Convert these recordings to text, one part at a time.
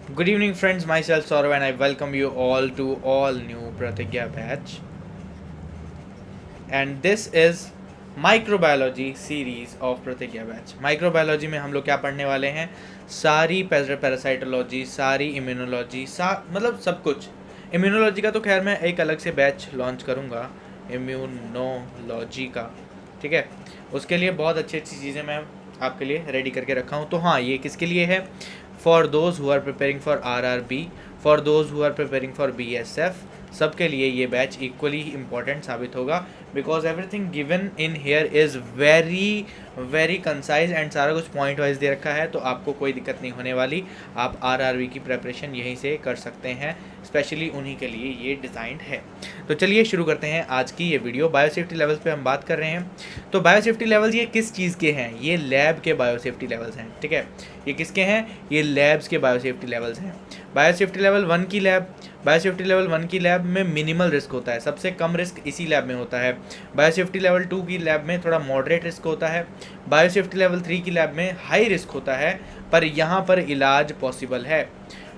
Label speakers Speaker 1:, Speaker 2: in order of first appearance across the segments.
Speaker 1: Good evening, friends. Myself Saurav, and I welcome you all to all new Pratigya batch. And this is microbiology series of प्रतिज्ञा batch. Microbiology में हम लोग क्या पढ़ने वाले हैं? सारी पैरासाइटोलॉजी, सारी इम्यूनोलॉजी, मतलब सब कुछ। इम्यूनोलॉजी का तो खैर मैं एक अलग से बैच लॉन्च करूँगा, इम्यूनोलॉजी का, ठीक है। उसके लिए बहुत अच्छी अच्छी चीज़ें मैं आपके लिए रेडी करके रखा हूँ। तो हाँ, ये किसके लिए है? For those who are preparing for RRB, for those who are preparing for BSF, सबके लिए ये बैच इक्वली इम्पॉर्टेंट साबित होगा, because everything given in here is very very concise and सारा कुछ पॉइंट वाइज दे रखा है, तो आपको कोई दिक्कत नहीं होने वाली। आप RRB की प्रेपरेशन यहीं से कर सकते हैं, स्पेशली उन्हीं के लिए ये डिज़ाइंड है। तो चलिए शुरू करते हैं आज की ये वीडियो। बायोसेफ्टी लेवल्स पे हम बात कर रहे हैं। तो बायोसेफ्टी लेवल्स ये किस चीज़ के हैं? ये लैब के बायोसेफ्टी लेवल्स हैं, ठीक है। ये किसके हैं? ये लैब्स के बायोसेफ्टी लेवल्स हैं। बायोसेफ्टी लेवल 1 की लैब, बायोसेफ्टी लेवल 1 की लैब में मिनिमल रिस्क होता है, सबसे कम रिस्क इसी लैब में होता है। बायोसेफ्टी लेवल 2 की लैब में थोड़ा मॉडरेट रिस्क होता है। बायोसेफ्टी लेवल 3 की लैब में हाई रिस्क होता है, पर यहाँ पर इलाज पॉसिबल है।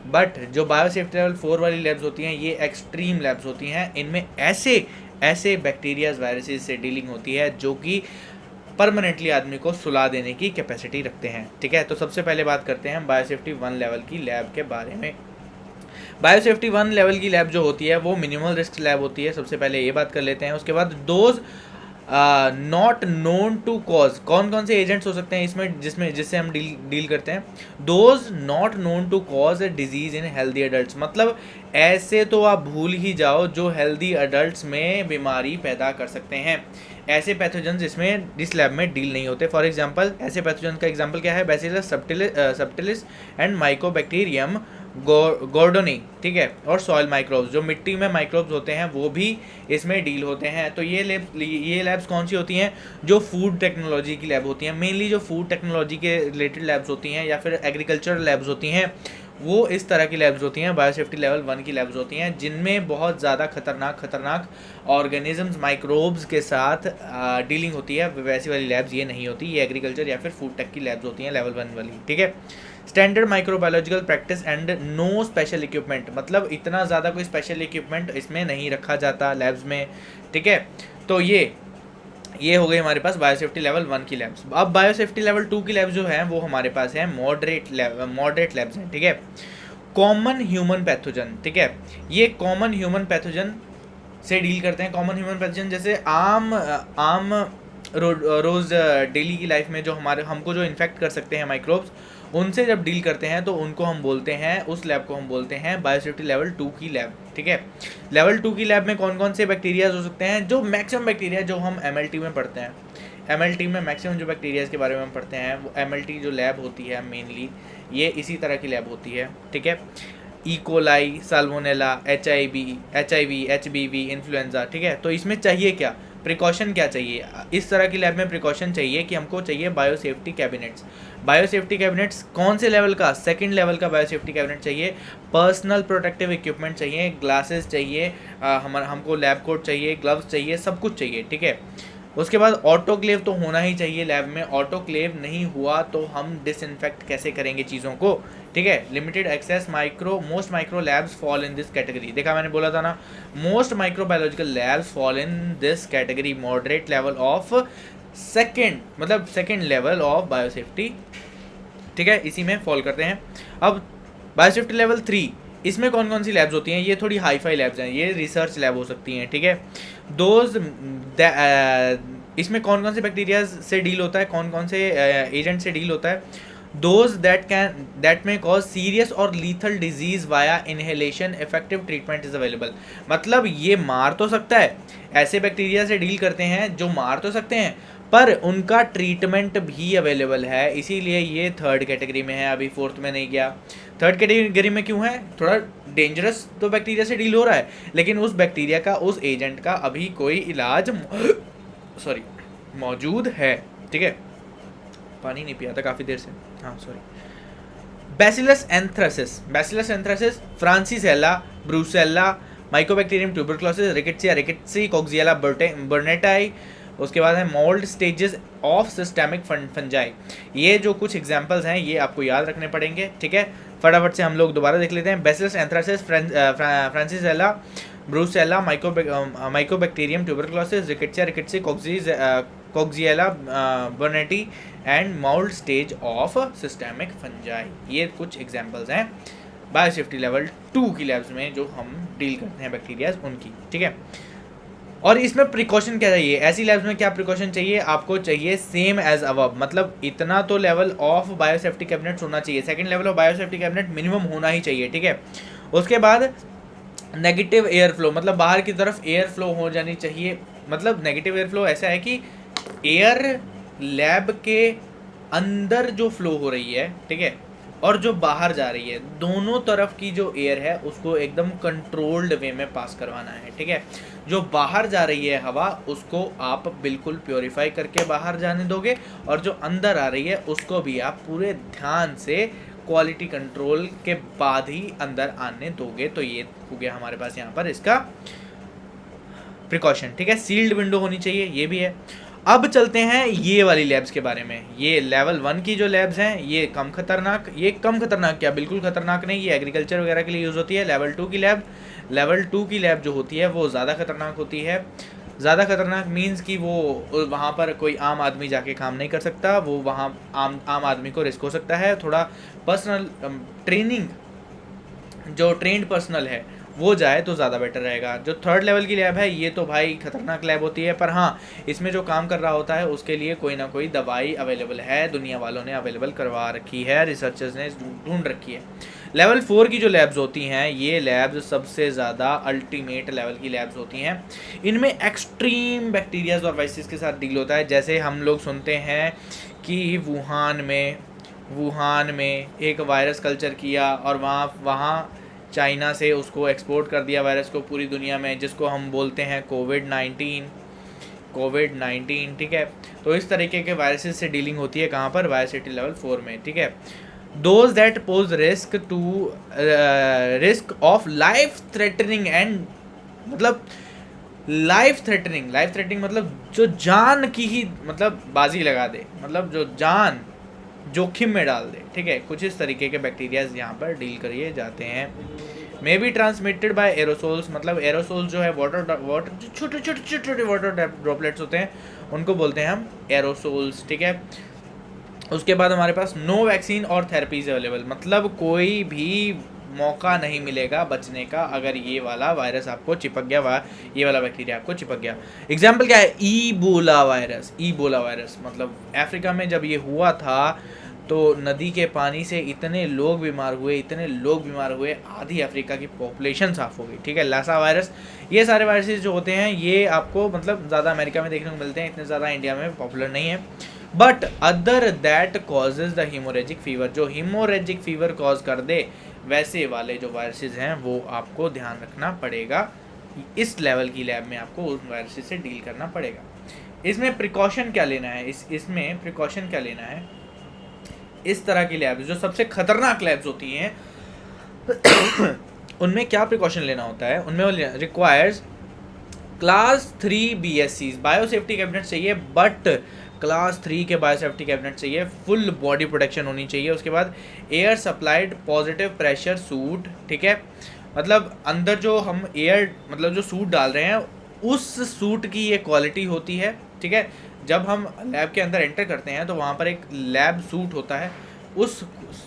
Speaker 1: बट जो बायोसेफ्टी लेवल 4 वाली लैब्स होती हैं, ये एक्सट्रीम लैब्स होती हैं। इनमें ऐसे बैक्टीरियाज, वायरसेस से डीलिंग होती है जो कि परमानेंटली आदमी को सुला देने की कैपेसिटी रखते हैं, ठीक है। तो सबसे पहले बात करते हैं हम बायोसेफ्टी 1 लेवल की लैब के बारे में। बायोसेफ्टी 1 लेवल की लैब जो होती है वो मिनिमल रिस्क लैब होती है, सबसे पहले ये बात कर लेते हैं। उसके बाद those not known to cause, कौन कौन से एजेंट्स हो सकते हैं इसमें जिससे हम डील करते हैं? Those not known to cause a disease in healthy adult, मतलब ऐसे तो आप भूल ही जाओ जो हेल्दी अडल्ट में बीमारी पैदा कर सकते हैं। ऐसे पैथोजन्स इसमें इस लैब में डील नहीं होते। फॉर एग्जांपल, ऐसे पैथोजन का एग्जांपल क्या है? बैसिलस सबटिलिस एंड माइकोबैक्टीरियम गोर्डोनी, ठीक है। और सॉइल माइक्रोब्स, जो मिट्टी में माइक्रोब्स होते हैं वो भी इसमें डील होते हैं। तो ये लैब्स कौन सी होती हैं? जो फूड टेक्नोलॉजी की लैब होती हैं, मेनली जो फूड टेक्नोलॉजी के रिलेटेड लैब्स होती हैं या फिर एग्रीकल्चर लैब्स होती हैं, वो इस तरह की लैब्स होती हैं। बायोसेफ्टी लेवल 1 की लैब्स होती हैं जिनमें बहुत ज़्यादा खतरनाक ऑर्गेनिजम्स, माइक्रोब्स के साथ डीलिंग होती है। वैसी वाली लैब्स ये नहीं होती, ये एग्रीकल्चर या फिर फूड टेक की लैब्स होती हैं लेवल 1 वाली, ठीक है। Standard microbiological practice and no special equipment, मतलब इतना ज़्यादा कोई स्पेशल इक्विपमेंट इसमें नहीं रखा जाता लैब्स में, ठीक है। तो ये हो गई हमारे पास बायोसेफ्टी लेवल 1 की लैब्स। अब बायोसेफ्टी लेवल 2 की लैब्स जो हैं वो हमारे पास है मॉडरेट लैब्स हैं, ठीक है। कॉमन ह्यूमन पैथोजन, ठीक है। ये कॉमन ह्यूमन पैथोजन से डील करते हैं। कॉमन ह्यूमन पैथोजन जैसे आम रोज़ डेली की लाइफ में जो हमको जो इन्फेक्ट कर सकते हैं माइक्रोब्स, उनसे जब डील करते हैं तो उनको हम बोलते हैं, उस लैब को हम बोलते हैं बायोसेफ्टी लेवल 2 की लैब, ठीक है। लेवल 2 की लैब में कौन कौन से बैक्टीरियाज हो सकते हैं? जो मैक्सिमम बैक्टीरिया जो हम MLT में पढ़ते हैं, MLT में मैक्सिमम जो बैक्टीरियाज के बारे में हम पढ़ते हैं, वो MLT जो लैब होती है मेनली ये इसी तरह की लैब होती है, ठीक है। Coli, salmonella, HIV, HBV, influenza, ठीक है। तो इसमें चाहिए क्या? प्रिकॉशन क्या चाहिए? इस तरह की लैब में प्रिकॉशन चाहिए कि हमको चाहिए बायोसेफ्टी कैबिनेट्स। बायोसेफ्टी कैबिनेट्स कौन से लेवल का? 2nd लेवल का बायोसेफ्टी कैबिनेट चाहिए। पर्सनल प्रोटेक्टिव इक्विपमेंट चाहिए, ग्लासेस चाहिए, हमको लैब कोट चाहिए, ग्लव्स चाहिए, सब कुछ चाहिए, ठीक है। उसके बाद ऑटोक्लेव तो होना ही चाहिए लैब में। ऑटोक्लेव नहीं हुआ तो हम डिसइंफेक्ट कैसे करेंगे चीज़ों को, ठीक है। Limited access most micro labs fall in this category. देखा, मैंने बोला था ना, most microbiological labs fall in this category, moderate level of second level of biosafety, ठीक है, इसी में फॉल करते हैं। अब बायोसेफ्टी लेवल 3, इसमें कौन कौन सी लैब्स होती हैं? ये थोड़ी हाई फाई लैब्स हैं, ये रिसर्च लैब हो सकती हैं, ठीक है। दोज इसमें कौन कौन से बैक्टीरिया से डील होता है, कौन कौन से एजेंट से डील होता है? दोज दैट में कॉज सीरियस और lethal disease via inhalation, effective treatment is available, मतलब ये मार तो सकता है, ऐसे बैक्टीरिया से डील करते हैं जो मार तो सकते हैं पर उनका ट्रीटमेंट भी अवेलेबल है, इसीलिए ये 3rd कैटेगरी में है, अभी 4th में नहीं गया। 3rd कैटेगरी में क्यों है? थोड़ा डेंजरस तो बैक्टीरिया से डील हो रहा है, लेकिन उस बैक्टीरिया का, उस एजेंट का अभी कोई इलाज मौजूद है, ठीक है। पानी नहीं पिया था काफ़ी देर से, हाँ sorry. Bacillus anthracis, francisella, brucella, mycobacterium tuberculosis, rickettsia, coxiella burnetii. उसके बाद है mould stages of systemic fungi. ये जो कुछ एग्जांपल्स हैं ये आपको याद रखने पड़ेंगे, ठीक है। फटाफट से हम लोग दोबारा देख लेते हैं। Bacillus anthracis, francisella, brucella, mycobacterium, tuberculosis, rickettsia, coxiella, burnetii and mould stage of systemic fungi. ये कुछ एग्जांपल्स हैं बायोसेफ्टी लेवल 2 की लैब्स में जो हम डील करते हैं बैक्टीरियाज उनकी, ठीक है। और इसमें प्रिकॉशन क्या चाहिए, ऐसी लैब्स में क्या प्रिकॉशन चाहिए, आपको चाहिए सेम एज अबव, मतलब इतना तो लेवल ऑफ बायोसेफ्टी कैबिनेट होना चाहिए, second level of biosafety cabinet minimum होना ही चाहिए, ठीक है। उसके बाद नेगेटिव एयर फ्लो, मतलब बाहर की तरफ एयर फ्लो हो जानी चाहिए। मतलब नेगेटिव एयर फ्लो ऐसा है कि एयर लैब के अंदर जो फ्लो हो रही है, ठीक है, और जो बाहर जा रही है, दोनों तरफ की जो एयर है उसको एकदम कंट्रोल्ड वे में पास करवाना है, ठीक है। जो बाहर जा रही है हवा उसको आप बिल्कुल प्योरीफाई करके बाहर जाने दोगे, और जो अंदर आ रही है उसको भी आप पूरे ध्यान से क्वालिटी कंट्रोल के बाद ही अंदर आने दोगे। तो ये हो गया हमारे पास यहाँ पर इसका प्रिकॉशन, ठीक है। सील्ड विंडो होनी चाहिए, ये भी है। अब चलते हैं ये वाली लैब्स के बारे में। ये लेवल 1 की जो लैब्स हैं ये कम खतरनाक, ये कम खतरनाक क्या, बिल्कुल खतरनाक नहीं, ये एग्रीकल्चर वगैरह के लिए यूज़ होती है। लेवल 2 की लैब जो होती है वो ज़्यादा खतरनाक होती है। ज़्यादा खतरनाक मीन्स कि वो वहाँ पर कोई आम आदमी जाके काम नहीं कर सकता, वो वहाँ आम आदमी को रिस्क हो सकता है। थोड़ा पर्सनल ट्रेनिंग, जो ट्रेंड पर्सनल है वो जाए तो ज़्यादा बेटर रहेगा। जो थर्ड लेवल की लैब है ये तो भाई खतरनाक लैब होती है, पर हाँ इसमें जो काम कर रहा होता है उसके लिए कोई ना कोई दवाई अवेलेबल है, दुनिया वालों ने अवेलेबल करवा रखी है, रिसर्चर्स ने ढूंढ रखी है। लेवल 4 की जो लैब्स होती हैं ये लैब्स सबसे ज़्यादा अल्टीमेट लेवल की लैब्स होती हैं। इनमें एक्सट्रीम बैक्टीरियाज और वायरसेस के साथ डील होता है। जैसे हम लोग सुनते हैं कि वुहान में एक वायरस कल्चर किया और वहाँ चाइना से उसको एक्सपोर्ट कर दिया वायरस को पूरी दुनिया में, जिसको हम बोलते हैं कोविड-19, ठीक है। तो इस तरीके के वायरसेस से डीलिंग होती है कहाँ पर, बायोसेफ्टी लेवल 4 में, ठीक है। Those that pose risk of life threatening and, मतलब लाइफ थ्रेटनिंग मतलब जो जान की ही मतलब बाजी लगा दे, मतलब जो जान जोखिम में डाल दे, ठीक है। कुछ इस तरीके के बैक्टीरियाज यहाँ पर डील करिए जाते हैं। May be transmitted by aerosols, मतलब एरोसोल्स जो है वाटर छोटे वाटर ड्रॉपलेट्स होते हैं उनको बोलते हैं हम एरोसोल्स, ठीक है। उसके बाद हमारे पास नो वैक्सीन और थेरेपीज अवेलेबल, मतलब कोई भी मौका नहीं मिलेगा बचने का अगर ये वाला वायरस आपको चिपक गया, ये वाला बैक्टीरिया आपको चिपक गया। एग्जाम्पल क्या है, ईबोला वायरस, मतलब अफ्रीका में जब ये हुआ था तो नदी के पानी से इतने लोग बीमार हुए, आधी अफ्रीका की पॉपुलेशन साफ हो गई, ठीक है। लासा वायरस, ये सारे वायरसेस जो होते हैं ये आपको मतलब ज़्यादा अमेरिका में देखने को मिलते हैं, इतने ज़्यादा इंडिया में पॉपुलर नहीं है। But other that causes the haemorrhagic fever, जो हीमोरेजिक फीवर कॉज कर दे वैसे वाले जो वायरसेस हैं वो आपको ध्यान रखना पड़ेगा। इस लेवल की लैब में आपको उस वायरसेस से डील करना पड़ेगा। इसमें प्रिकॉशन क्या लेना है, इसमें प्रिकॉशन क्या लेना है, इस तरह की लैब्स जो सबसे खतरनाक लैब्स होती हैं उनमें क्या प्रिकॉशन लेना होता है, उनमें requires class 3 BSCs biosafety cabinet चाहिए, बट क्लास 3 के बायोसेफ्टी कैबिनेट चाहिए, फुल बॉडी प्रोटेक्शन होनी चाहिए। उसके बाद air supplied positive pressure suit, ठीक है, मतलब अंदर जो हम एयर मतलब जो सूट डाल रहे हैं उस सूट की ये क्वालिटी होती है, ठीक है। जब हम लैब के अंदर एंटर करते हैं तो वहाँ पर एक लैब सूट होता है, उस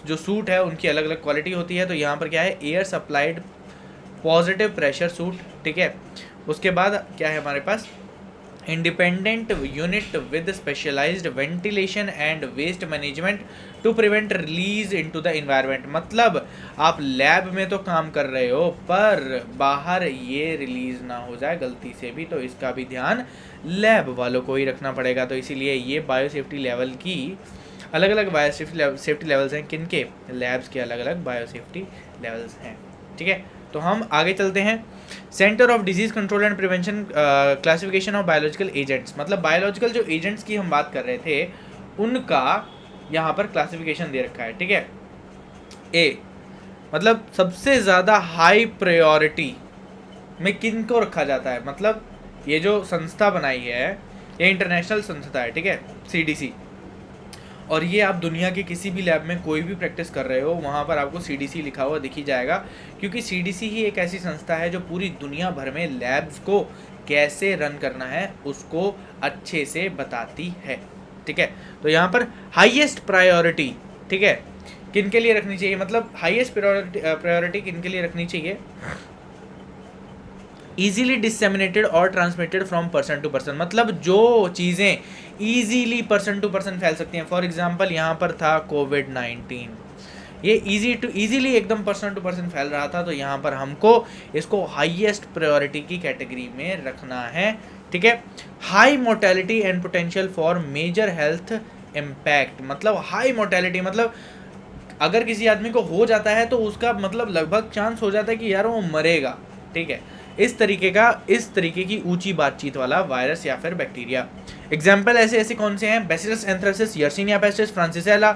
Speaker 1: जो सूट है उनकी अलग अलग क्वालिटी होती है। तो यहाँ पर क्या है, air supplied positive pressure suit, ठीक है। उसके बाद क्या है हमारे पास, independent unit with specialised ventilation and waste management to prevent release into the environment, मतलब आप लैब में तो काम कर रहे हो पर बाहर ये रिलीज ना हो जाए गलती से भी, तो इसका भी ध्यान लैब वालों को ही रखना पड़ेगा। तो इसीलिए ये बायोसेफ्टी लेवल की अलग अलग बायोसेफ्टी लेवल्स हैं, किनके, लैब्स के अलग अलग बायोसेफ्टी लेवल्स हैं, ठीक है। तो हम आगे चलते हैं। Centre of disease control and prevention classification of biological agents, मतलब बायोलॉजिकल जो एजेंट्स की हम बात कर रहे थे उनका यहाँ पर क्लासिफिकेशन दे रखा है, ठीक है। ए मतलब सबसे ज़्यादा हाई प्रायोरिटी में किन को रखा जाता है, मतलब ये जो संस्था बनाई है ये इंटरनेशनल संस्था है, ठीक है, CDC, और ये आप दुनिया के किसी भी लैब में कोई भी प्रैक्टिस कर रहे हो, वहाँ पर आपको CDC लिखा हुआ दिख ही जाएगा, क्योंकि CDC ही एक ऐसी संस्था है जो पूरी दुनिया भर में लैब्स को कैसे रन करना है उसको अच्छे से बताती है। ठीक है, तो यहाँ पर हाईएस्ट प्रायोरिटी, ठीक है, किन के लिए रखनी चाहिए, मतलब हाईएस्ट प्रायोरिटी किन के लिए रखनी चाहिए, ईजीली डिससेमिनेटेड और transmitted from person to person, मतलब जो चीज़ें ईजीली पर्सन टू पर्सन फैल सकती हैं। फॉर एग्जांपल यहाँ पर था कोविड-19, ये ईजीली एकदम पर्सन टू पर्सन फैल रहा था, तो यहाँ पर हमको इसको हाईएस्ट प्रायोरिटी की कैटेगरी में रखना है। ठीक है, high mortality and potential for major health impact, मतलब हाई मोर्टेलिटी मतलब अगर किसी आदमी को हो जाता है तो उसका मतलब लगभग चांस हो जाता है कि यार वो मरेगा। ठीक है, इस तरीके की ऊंची बातचीत वाला वायरस या फिर बैक्टीरिया। एग्जाम्पल ऐसे कौन से हैं, bacillus anthracis, yersinia pestis, francisella,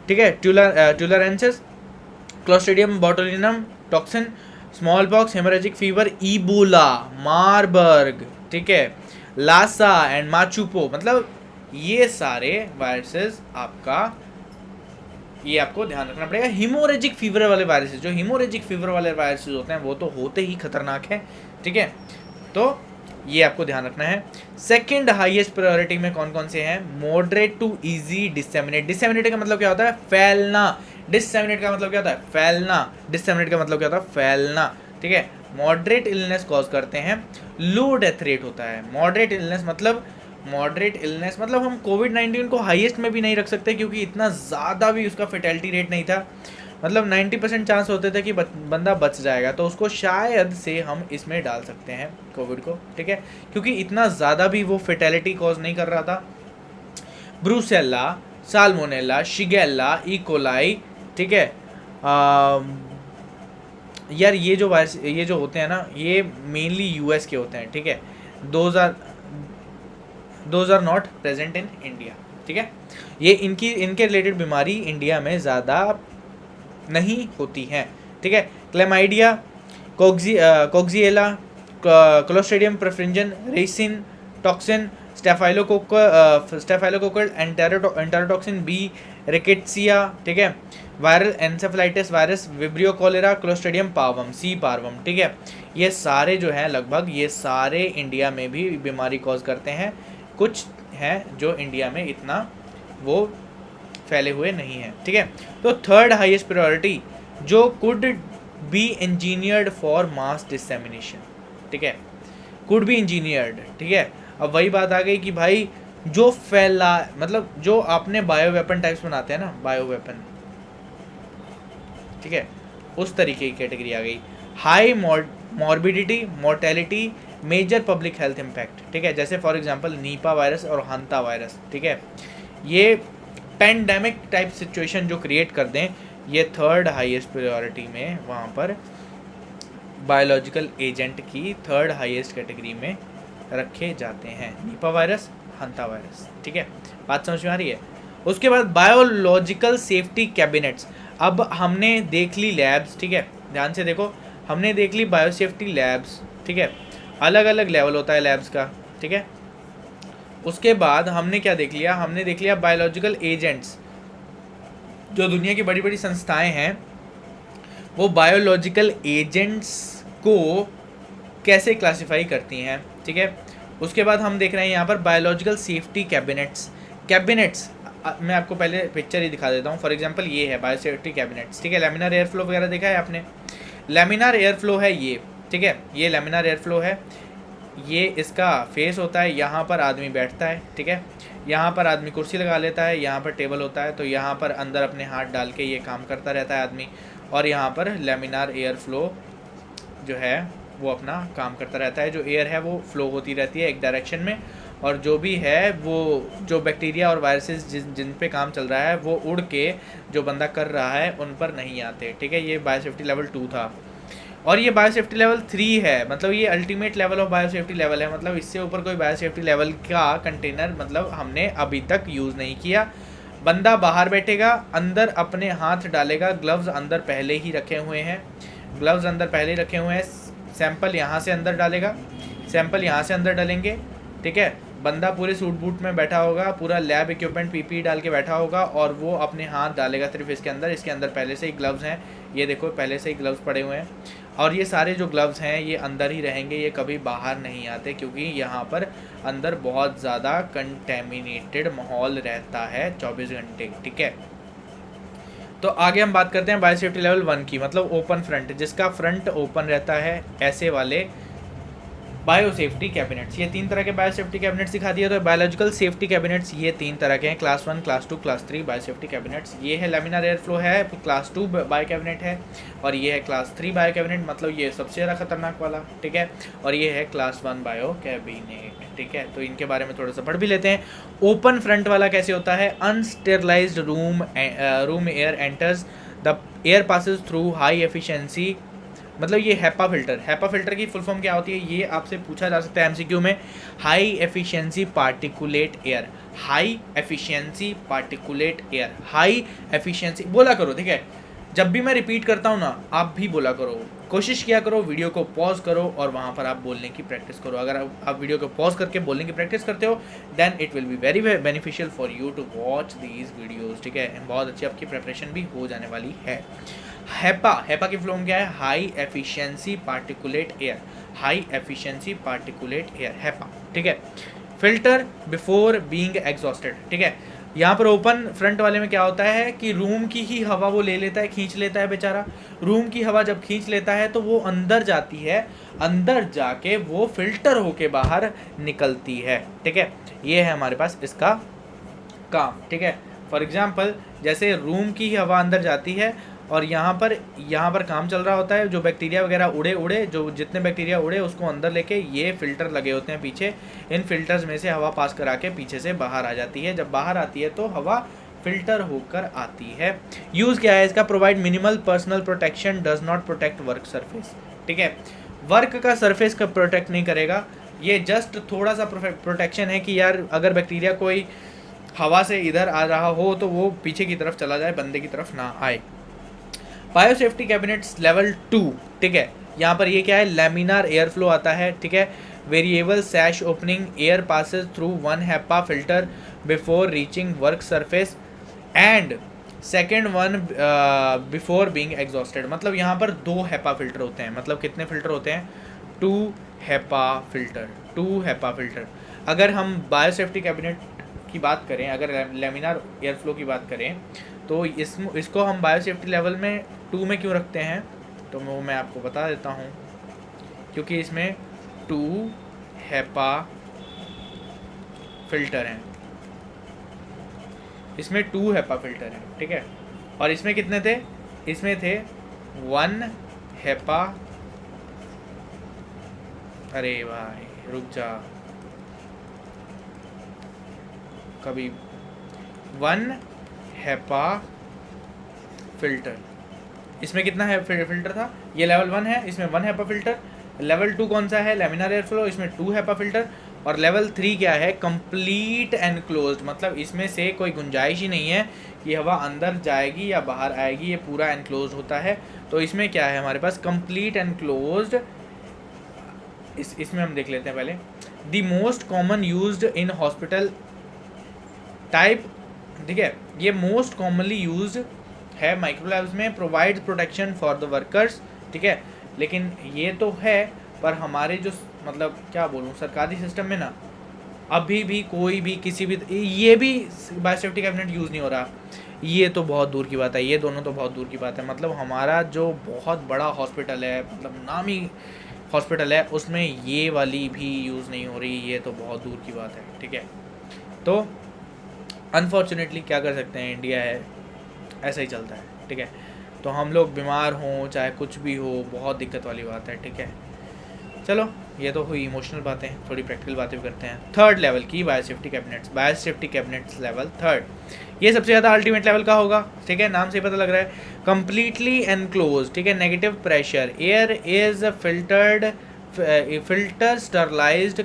Speaker 1: ठीक है, tularensis, clostridium botulinum toxin, smallpox, haemorrhagic fever, Ebola, Marburg, ठीक है, लासा एंड माचुपो, मतलब ये सारे वायरसेस ये आपको ध्यान रखना पड़ेगा। हीमोरेजिक फीवर वाले वायरसेस, जो हीमोरेजिक फीवर वाले वायरसेस होते हैं वो तो होते ही खतरनाक है। ठीक है, तो ये आपको ध्यान रखना है। सेकंड हाईएस्ट प्रायोरिटी में कौन कौन से हैं, moderate to easy disseminate. Disseminate का मतलब क्या होता है, फैलना। डिसेमिनेट का मतलब क्या होता है, फैलना। डिसेमिनेट का मतलब क्या होता है, फैलना। ठीक है, मॉडरेट इलनेस कॉज करते हैं, लो डेथ रेट होता है। मॉडरेट इलनेस मतलब हम कोविड-19 को हाईएस्ट में भी नहीं रख सकते, क्योंकि इतना ज़्यादा भी उसका फेटेलिटी रेट नहीं था, मतलब 90% चांस होते थे कि बंदा बच जाएगा, तो उसको शायद से हम इसमें डाल सकते हैं कोविड को। ठीक है, क्योंकि इतना ज़्यादा भी वो फेटेलिटी कॉज नहीं कर रहा था। ब्रूसेल्ला, साल्मोनेला, शिगेल्ला, इकोलाई, ठीक है, यार ये जो वायरस ये जो होते हैं ना, ये मेनली US के होते हैं। ठीक है, those are not present in India. ठीक है, ये इनके रिलेटेड बीमारी इंडिया में ज़्यादा नहीं होती हैं। ठीक है, chlamydia, coxiella, clostridium perfringens, ricin toxin, staphylococcal enterotoxin B, rickettsia, ठीक है, viral encephalitis virus, vibrio cholerae, clostridium parvum, C parvum. ठीक है, ये सारे जो हैं लगभग ये सारे इंडिया में भी बीमारी कॉज करते हैं। कुछ हैं जो इंडिया में इतना वो फैले हुए नहीं हैं। ठीक है, तो थर्ड हाईएस्ट प्रायोरिटी जो could be engineered for mass dissemination. ठीक है, कुड बी इंजीनियर्ड। ठीक है, अब वही बात आ गई कि भाई जो फैला, मतलब जो आपने बायो वेपन टाइप्स बनाते हैं ना, बायो वेपन, ठीक है, उस तरीके की कैटेगरी आ गई। High morbidity, mortality, major public health impact. ठीक है, जैसे फॉर एग्जांपल नीपा वायरस और हांता वायरस। ठीक है, ये पैंडेमिक टाइप सिचुएशन जो क्रिएट कर दें, ये थर्ड हाईएस्ट प्रायोरिटी में वहाँ पर बायोलॉजिकल एजेंट की थर्ड हाईएस्ट कैटेगरी में रखे जाते हैं, नीपा वायरस, हांता वायरस। ठीक है, बात समझ में आ रही है। उसके बाद बायोलॉजिकल सेफ्टी कैबिनेट्स। अब हमने देख ली लैब्स, ठीक है, ध्यान से देखो, हमने देख ली बायोसेफ्टी लैब्स। ठीक है, अलग अलग लेवल होता है लैब्स का। ठीक है, उसके बाद हमने क्या देख लिया, हमने देख लिया बायोलॉजिकल एजेंट्स। जो दुनिया की बड़ी बड़ी संस्थाएं हैं वो बायोलॉजिकल एजेंट्स को कैसे क्लासिफाई करती हैं। ठीक है, उसके बाद हम देख रहे हैं यहाँ पर बायोलॉजिकल सेफ्टी कैबिनेट्स। मैं आपको पहले पिक्चर ही दिखा देता हूँ। फॉर एग्जांपल ये है बायोसेफ्टी कैबिनेट्स। ठीक है, लैमिनार एयर फ्लो वगैरह देखा है आपने, लैमिनार एयर फ्लो है ये। ठीक है, ये लैमिनार एयर फ्लो है, ये इसका फेस होता है, यहाँ पर आदमी बैठता है। ठीक है, यहाँ पर आदमी कुर्सी लगा लेता है, यहाँ पर टेबल होता है, तो यहाँ पर अंदर अपने हाथ डाल के ये काम करता रहता है आदमी, और यहाँ पर लैमिनार एयर फ्लो जो है वो अपना काम करता रहता है। जो एयर है वो फ्लो होती रहती है एक डायरेक्शन में, और जो भी है वो जो बैक्टीरिया और वायरसेस जिन पे काम चल रहा है वो उड़ के जो बंदा कर रहा है उन पर नहीं आते। ठीक है, ये बायोसेफ्टी लेवल 2 था, और ये बायोसेफ्टी लेवल 3 है, मतलब ये ultimate level of biosafety level है। मतलब इससे ऊपर कोई बायोसेफ्टी लेवल का कंटेनर मतलब हमने अभी तक यूज़ नहीं किया। बंदा बाहर बैठेगा, अंदर अपने हाथ डालेगा, ग्लव्स अंदर पहले ही रखे हुए हैं, सैंपल यहाँ से अंदर डालेगा, सैंपल यहाँ से अंदर डालेंगे। ठीक है, बंदा पूरे सूट बूट में बैठा होगा, पूरा लैब इक्विपमेंट पीपी डाल के बैठा होगा और वो अपने हाथ डालेगा सिर्फ इसके अंदर पहले से ही ग्लव्स हैं, ये देखो पहले से ही ग्लव्स पड़े हुए हैं, और ये सारे जो ग्लव्स हैं ये अंदर ही रहेंगे, ये कभी बाहर नहीं आते, क्योंकि यहाँ पर अंदर बहुत ज़्यादा कंटेमिनेटेड माहौल रहता है 24 घंटे, ठीक है। तो आगे हम बात करते हैं बायोसेफ्टी लेवल 1 की, मतलब ओपन फ्रंट, जिसका फ्रंट ओपन रहता है, ऐसे वाले बायोसेफ्टी कैबिनेट्स। ये 3 तरह के बायोसेफ्टी कैबिनेट्स दिखा दिए। तो बायोलॉजिकल सेफ्टी कैबिनेट्स ये 3 तरह के हैं, class 1, class 2, class 3 biosafety cabinets. ये है लैमिनार एयर फ्लो है, क्लास 2 बायो कैबिनेट है, और ये है क्लास 3 बायो कैबिनेट, मतलब ये सबसे ज़्यादा खतरनाक वाला, ठीक है। और ये है क्लास 1 बायो कैबिनेट, ठीक है। तो इनके बारे में थोड़ा सा पढ़ भी लेते हैं। ओपन फ्रंट वाला कैसे होता है? Unsterilized room air enters, the air passes through high efficiency, मतलब ये हैपा फिल्टर की फुल फॉर्म क्या होती है, ये आपसे पूछा जा सकता है एमसीक्यू में। High efficiency particulate air, high efficiency particulate air, high efficiency बोला करो, ठीक है। जब भी मैं रिपीट करता हूँ ना, आप भी बोला करो, कोशिश किया करो, वीडियो को पॉज करो और वहाँ पर आप बोलने की प्रैक्टिस करो। अगर आप वीडियो को पॉज करके बोलने की प्रैक्टिस करते हो, then it will be very beneficial for you to watch these videos, ठीक है। बहुत अच्छी आपकी प्रिपरेशन भी हो जाने वाली है। हैपा की फॉर्म क्या है? High efficiency particulate air, high efficiency particulate air, HEPA, ठीक है। फिल्टर बिफोर बीइंग एग्जॉस्टेड, ठीक है। यहाँ पर ओपन फ्रंट वाले में क्या होता है कि रूम की ही हवा वो ले लेता है, खींच लेता है बेचारा। रूम की हवा जब खींच लेता है तो वो अंदर जाती है, अंदर जाके वो फिल्टर होके बाहर निकलती है, ठीक है। ये है हमारे पास इसका काम, ठीक है। फॉर एग्जाम्पल जैसे रूम की ही हवा अंदर जाती है और यहाँ पर काम चल रहा होता है, जो बैक्टीरिया वगैरह उड़े जो जितने बैक्टीरिया उड़े उसको अंदर लेके ये फिल्टर लगे होते हैं पीछे, इन फिल्टर्स में से हवा पास करा के पीछे से बाहर आ जाती है। जब बाहर आती है तो हवा फिल्टर होकर आती है। यूज़ क्या है इसका? Provide minimal personal protection, does not protect work surface, ठीक है। वर्क का सरफेस का प्रोटेक्ट नहीं करेगा, ये जस्ट थोड़ा सा प्रोटेक्शन है कि यार अगर बैक्टीरिया कोई हवा से इधर आ रहा हो तो वो पीछे की तरफ चला जाए, बंदे की तरफ ना आए। बायोसेफ्टी कैबिनेट्स लेवल 2, ठीक है। यहाँ पर ये क्या है? लैमिनार एयर फ्लो आता है, ठीक है। Variable सैश opening, air passes through 1 HEPA filter before reaching work surface and second 1 before being exhausted. मतलब यहाँ पर 2 हैपा फिल्टर होते हैं। मतलब कितने फिल्टर होते हैं? 2 हैपा फिल्टर। अगर हम बायोसेफ्टी कैबिनेट की बात करें, अगर लैमिनार एयर फ्लो की बात करें, तो इसको हम बायोसेफ्टी लेवल में 2 में क्यों रखते हैं, तो वो मैं आपको बता देता हूँ। क्योंकि इसमें 2 हैपा फिल्टर हैं, इसमें 2 हैपा फिल्टर हैं, ठीक है। और इसमें कितने थे? इसमें थे 1 हैपा, अरे भाई रुक जा, कभी 1 हैपा फिल्टर, इसमें कितना है फिल्टर था? ये लेवल 1 है, इसमें 1 हैपा फिल्टर। लेवल 2 कौन सा है? लैमिनार एयर फ्लो, इसमें 2 हैपा फिल्टर। और लेवल 3 क्या है? कंप्लीट एनक्लोज्ड, मतलब इसमें से कोई गुंजाइश ही नहीं है कि हवा अंदर जाएगी या बाहर आएगी, ये पूरा एनक्लोज्ड होता है। तो इसमें क्या है हमारे पास? Complete enclosed. इसमें हम देख लेते हैं पहले। The most common used in hospital type, ठीक है। ये मोस्ट कॉमनली यूज्ड है माइक्रोलैब्स में, provide protection for the workers, ठीक है। लेकिन ये तो है, पर हमारे जो मतलब क्या बोलूँ, सरकारी सिस्टम में ना अभी भी कोई भी किसी भी ये भी बायोसेफ्टी कैबिनेट यूज़ नहीं हो रहा। ये तो बहुत दूर की बात है, ये दोनों तो बहुत दूर की बात है। मतलब हमारा जो बहुत बड़ा हॉस्पिटल है, मतलब नामी हॉस्पिटल है, उसमें ये वाली भी यूज़ नहीं हो रही, ये तो बहुत दूर की बात है, ठीक है। तो अनफॉर्चुनेटली क्या कर सकते हैं, इंडिया है, ऐसा ही चलता है, ठीक है। तो हम लोग बीमार हों चाहे कुछ भी हो, बहुत दिक्कत वाली बात है, ठीक है। चलो ये तो हुई इमोशनल बातें, थोड़ी प्रैक्टिकल बातें भी करते हैं। 3rd लेवल की बायोसेफ्टी कैबिनेट्स लेवल 3rd, ये सबसे ज़्यादा अल्टीमेट लेवल का होगा, ठीक है। नाम से पता लग रहा है। कंप्लीटली एनक्लोज, ठीक है। Negative pressure, air is filter sterilised,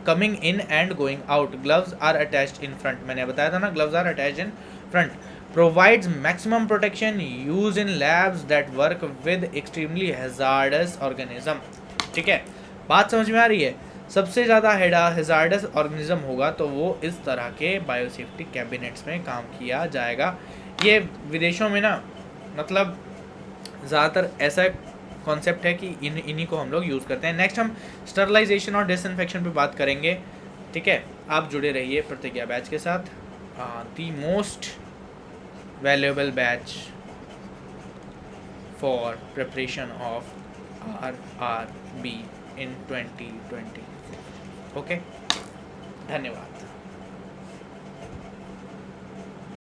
Speaker 1: coming in and going out, gloves are attached in front, मैंने बताया था ना, gloves are attached in front, provides maximum protection, used in labs that work with extremely hazardous organism, ठीक है। बात समझ में आ रही है? सबसे ज़्यादा हैज़ार्डस ऑर्गेनिज्म होगा तो वो इस तरह के बायोसेफ्टी कैबिनेट्स में काम किया जाएगा। ये विदेशों में ना मतलब ज़्यादातर ऐसा कॉन्सेप्ट है कि इन्हीं को हम लोग यूज़ करते हैं। नेक्स्ट हम स्टरलाइजेशन और डिसइंफेक्शन पे बात करेंगे, ठीक है। आप जुड़े रहिए प्रतिज्ञा बैच के साथ, the most valuable batch for preparation of RRB in 2020। Okay, धन्यवाद।